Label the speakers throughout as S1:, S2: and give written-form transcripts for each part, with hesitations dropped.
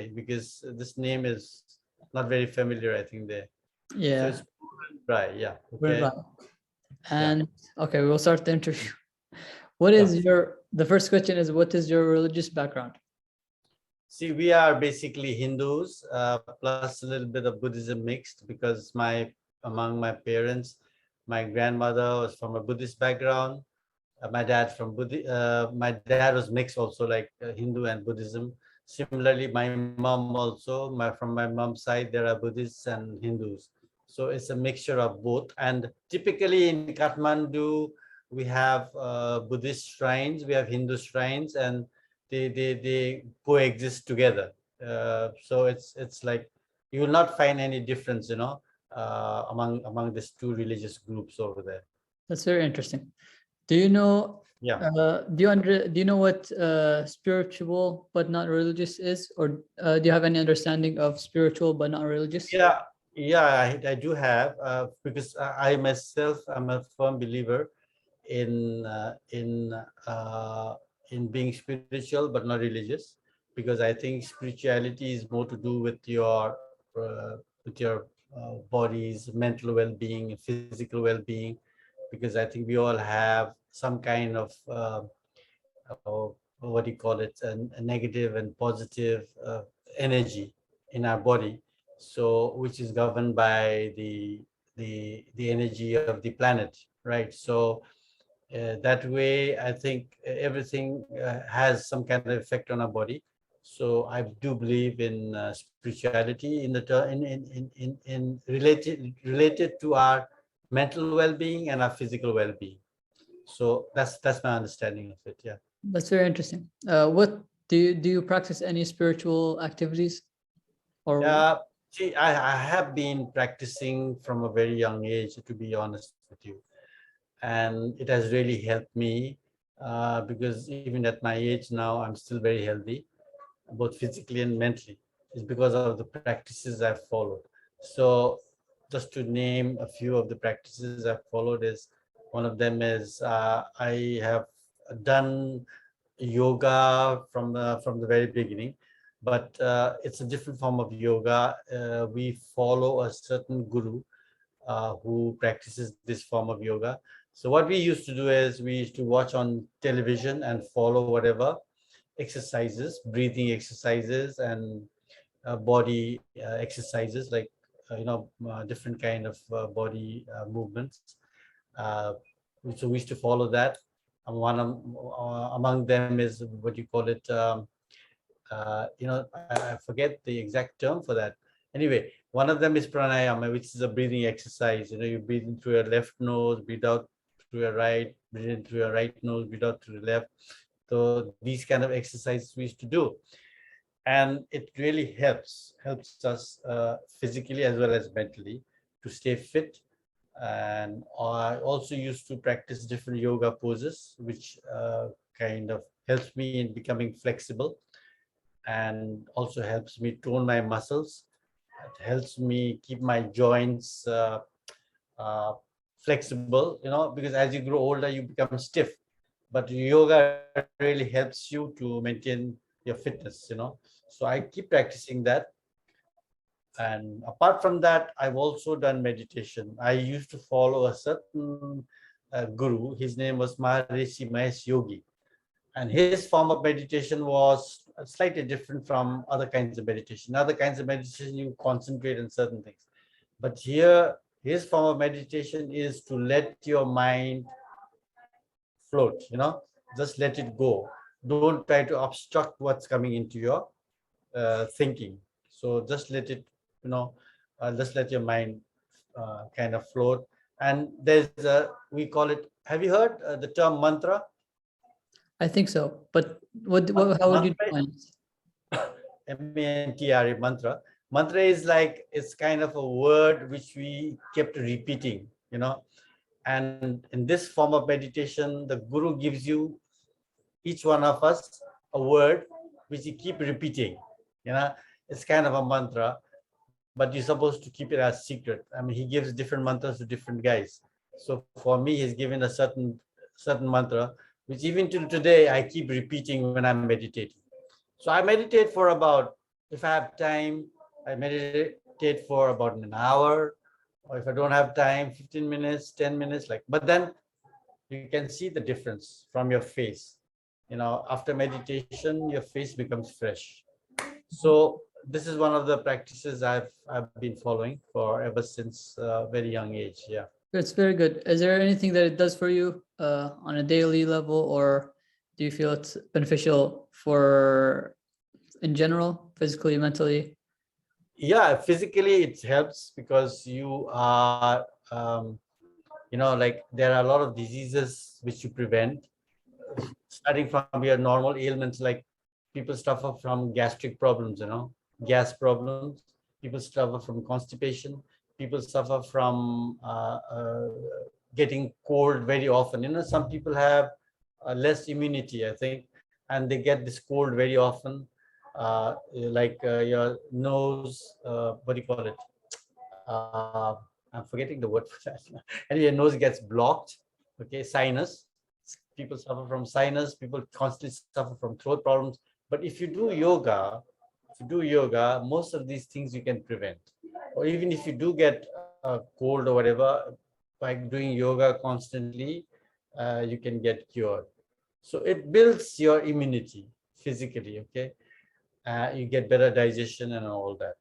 S1: because this name is not very familiar, I think there. So
S2: Yeah,
S1: it's Puran Rai, yeah.
S2: Puran
S1: Okay.
S2: Rai.
S1: Yeah.
S2: And okay, we'll start the interview. What
S1: Yeah.
S2: is your, the first question is, what is your religious background?
S1: See, we are basically Hindus, plus a little bit of Buddhism mixed, because among my parents, my grandmother was from a Buddhist background. My dad was mixed also, like Hindu and Buddhism. Similarly, my mom also, from my mom's side, there are Buddhists and Hindus. So it's a mixture of both. And typically in Kathmandu, we have Buddhist shrines, we have Hindu shrines, and they coexist together. So it's like you will not find any difference, among these two religious groups over there.
S2: That's very interesting. Do you know,
S1: Yeah.
S2: do you know what spiritual but not religious is? Or do you have any understanding of spiritual but not religious?
S1: Yeah, yeah, I do have, because I myself am a firm believer in uh, in uh, in being spiritual but not religious, because I think spirituality is more to do with your body's mental well-being, physical well-being, because I think we all have some kind of what do you call it, a negative and positive energy in our body, so which is governed by the energy of the planet, right? So that way I think everything has some kind of effect on our body. So I do believe in spirituality in the in related to our mental well-being and our physical well-being. So that's my understanding of it. Yeah.
S2: That's very interesting. What do you practice any spiritual activities or?
S1: Yeah, see, I have been practicing from a very young age, to be honest with you, and it has really helped me, because even at my age now, I'm still very healthy, both physically and mentally. It's because of the practices I've followed. So, just to name a few of the practices I've followed is one of them is I have done yoga from the very beginning, but it's a different form of yoga. We follow a certain guru who practices this form of yoga. So what we used to do is we used to watch on television and follow whatever exercises, breathing exercises, and body exercises, like different kind of body movements. Uh, so we used to follow that. And among them is what you call it. I forget the exact term for that. Anyway, one of them is pranayama, which is a breathing exercise. You breathe in through your left nose, breathe out through your right, breathe in through your right nose, breathe out through the left. So these kind of exercises we used to do, and it really helps us physically as well as mentally to stay fit. And I also used to practice different yoga poses, which kind of helps me in becoming flexible, and also helps me tone my muscles. It helps me keep my joints uh, flexible, because as you grow older, you become stiff. But yoga really helps you to maintain your fitness. So I keep practicing that. And apart from that, I've also done meditation. I used to follow a certain guru. His name was Maharishi Mahesh Yogi. And his form of meditation was slightly different from other kinds of meditation. Other kinds of meditation, you concentrate on certain things. But here, his form of meditation is to let your mind float, just let it go. Don't try to obstruct what's coming into your thinking. So just let it, just let your mind kind of float. And we call it, have you heard the term mantra?
S2: I think so, but how would you
S1: Mantra,
S2: define it?
S1: mantra. Mantra is like, it's kind of a word which we kept repeating, and in this form of meditation, the guru gives you, each one of us, a word which you keep repeating. It's kind of a mantra, but you're supposed to keep it as secret. I mean, he gives different mantras to different guys. So for me, he's given a certain mantra, which even till today I keep repeating when I'm meditating. So I meditate for about If I have time, I meditate for about an hour, or if I don't have time, 15 minutes, 10 minutes, like, but then you can see the difference from your face. After meditation, your face becomes fresh. So this is one of the practices I've been following for ever since very young age. Yeah.
S2: It's very good. Is there anything that it does for you on a daily level, or do you feel it's beneficial for in general, physically, mentally?
S1: Yeah, physically it helps because you are, like there are a lot of diseases which you prevent, starting from your normal ailments, like people suffer from gastric problems, gas problems. People suffer from constipation. People suffer from getting cold very often. Some people have less immunity, I think, and they get this cold very often. Like your nose, what do you call it? I'm forgetting the word for that. Anyway, your nose gets blocked. Okay, sinus. People suffer from sinus. People constantly suffer from throat problems. But if you do yoga, most of these things you can prevent. Or even if you do get a cold or whatever, by doing yoga constantly, you can get cured. So it builds your immunity physically. Okay, you get better digestion and all that.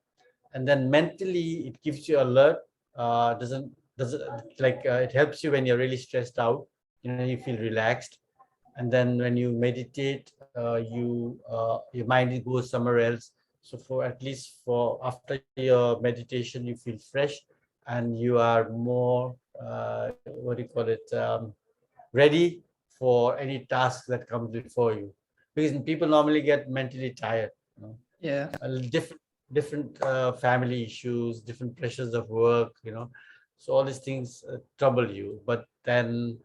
S1: And then mentally it keeps you alert. Doesn't like It helps you when you're really stressed out. You feel relaxed. And then when you meditate, your mind goes somewhere else. So for at least for after your meditation, you feel fresh, and you are more what do you call it, ready for any task that comes before you, because people normally get mentally tired.
S2: Yeah.
S1: Different family issues, different pressures of work, so all these things trouble you. But then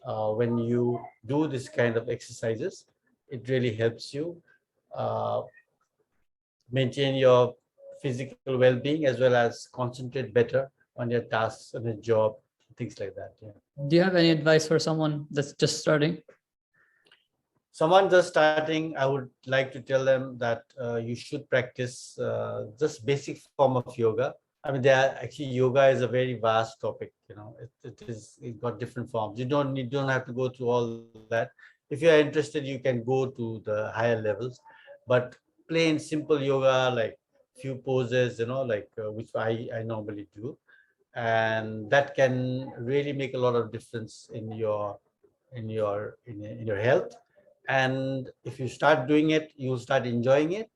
S1: when you do this kind of exercises, it really helps you uh, maintain your physical well-being, as well as concentrate better on your tasks and your job, things like that. Yeah.
S2: Do you have any advice for someone that's just starting?
S1: Someone just starting, I would like to tell them that you should practice just basic form of yoga. I mean, yoga is a very vast topic. It got different forms. You don't have to go through all that. If you are interested, you can go to the higher levels. But plain simple yoga, like few poses, like which I normally do, and that can really make a lot of difference in your health. And if you start doing it, you'll start enjoying it,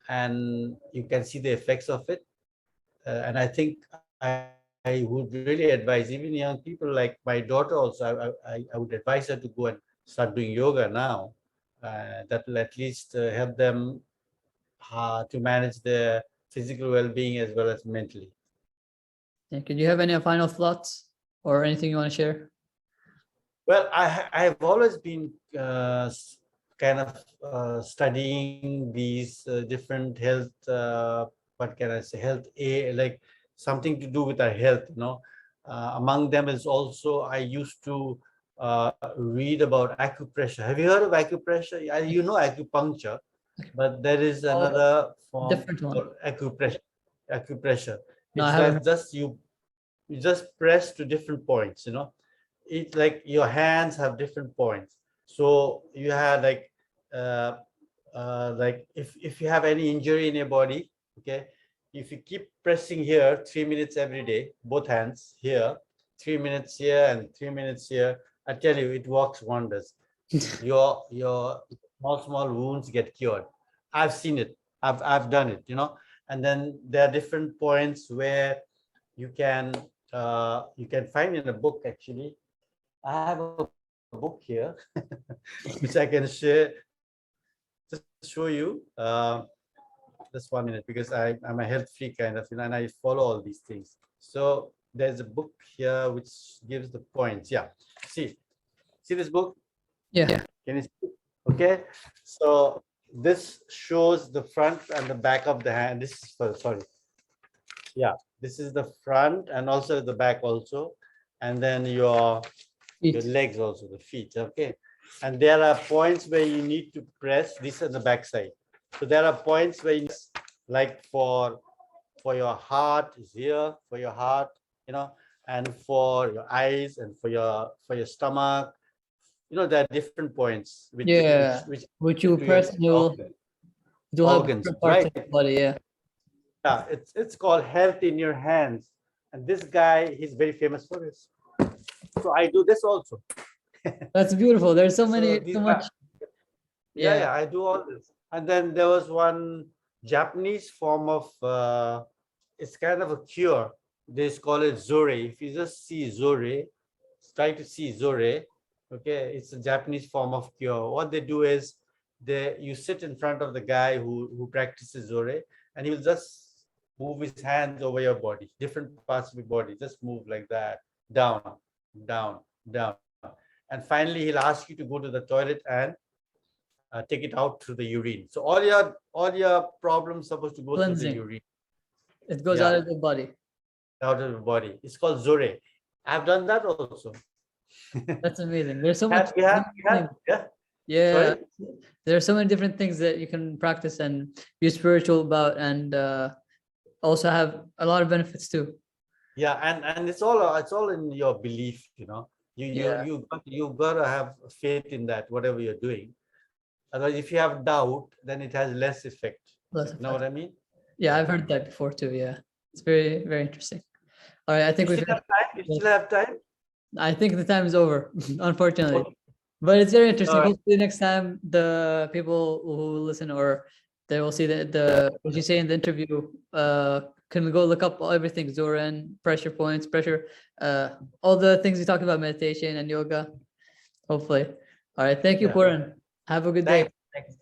S1: and you can see the effects of it. And I think I would really advise even young people, like my daughter also. I would advise her to go and start doing yoga now. That will at least help them to manage their physical well-being as well as mentally.
S2: Thank you. Do you have any final thoughts or anything you want to share?
S1: Well, I've always been kind of studying these different health, what can I say, health, like something to do with our health. Among them is also, I used to read about acupressure. Have you heard of acupressure? Acupuncture, but there is
S2: Oh,
S1: another form
S2: different one.
S1: called acupressure. Acupressure.
S2: No, I
S1: It's
S2: haven't
S1: like
S2: heard.
S1: you just press to different points. It's like your hands have different points. So you have uh, like if you have any injury in your body, okay, if you keep pressing here 3 minutes every day, both hands here, 3 minutes here and 3 minutes here, I tell you, it works wonders. Your small wounds get cured. I've seen it. I've done it. And then there are different points where you can find in a book. Actually, I have a book here which I can share. Just show you. Just 1 minute, because I'm a health freak kind of, and I follow all these things. So there's a book here which gives the points. Yeah. See this book?
S2: Yeah.
S1: Can you see? Okay. So this shows the front and the back of the hand. This is sorry. Yeah. This is the front and also the back also. And then your
S2: Feet.
S1: legs also, the feet. Okay. And there are points where you need to press. This on the back side. So there are points where you like for your heart is here, for your heart, and for your eyes and for your stomach. There are different points
S2: Yeah,
S1: which
S2: which you
S1: to your
S2: personal do have
S1: organs,
S2: different parts
S1: right?
S2: of the body. Yeah,
S1: Yeah, it's called health in your hands. And this guy, he's very famous for this. So I do this also.
S2: that's beautiful. There's so
S1: So
S2: many,
S1: these
S2: so
S1: are,
S2: much.
S1: yeah,
S2: Yeah,
S1: yeah, I do all this. And then there was one Japanese form of it's kind of a cure. They call it Zore. If you just see Zore, try to see Zore. Okay, it's a Japanese form of cure. What they do is you sit in front of the guy who practices Zore, and he'll just move his hands over your body, different parts of your body, just move like that, down, down, down. And finally, he'll ask you to go to the toilet and take it out through the urine. So all your problems supposed to go through the
S2: cleansing.
S1: urine.
S2: It goes out
S1: Yeah,
S2: of the body.
S1: out of the body. It's called Zore. I've done that also.
S2: That's amazing. There's so much.
S1: Have, you have, you have, yeah.
S2: Yeah,
S1: Sorry.
S2: there are so many different things that you can practice and be spiritual about, and also have a lot of benefits too.
S1: Yeah, and it's all in your belief. You you
S2: Yeah,
S1: you gotta have faith in that whatever you're doing. Otherwise, if you have doubt, then it has less effect.
S2: less
S1: You know what
S2: effect.
S1: I mean?
S2: Yeah, I've
S1: Yeah.
S2: heard that before too. Yeah, it's very, very interesting. All right, I
S1: You
S2: think we've
S1: still
S2: had,
S1: have time? You still have time?
S2: I think the time is over, unfortunately.
S1: Okay.
S2: But it's very
S1: All
S2: interesting.
S1: right.
S2: Hopefully next time the people who listen, or they will see the what you say in the interview, can go look up everything, Zoran, pressure points, pressure, all the things we talked about, meditation and yoga. Hopefully. All right. Thank you,
S1: Yeah.
S2: Puran. Have a good day.
S1: Thanks.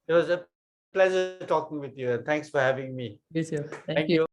S1: It was a pleasure talking with you, and thanks for having me.
S2: You too.
S1: Thank
S2: Thank
S1: you.
S2: you.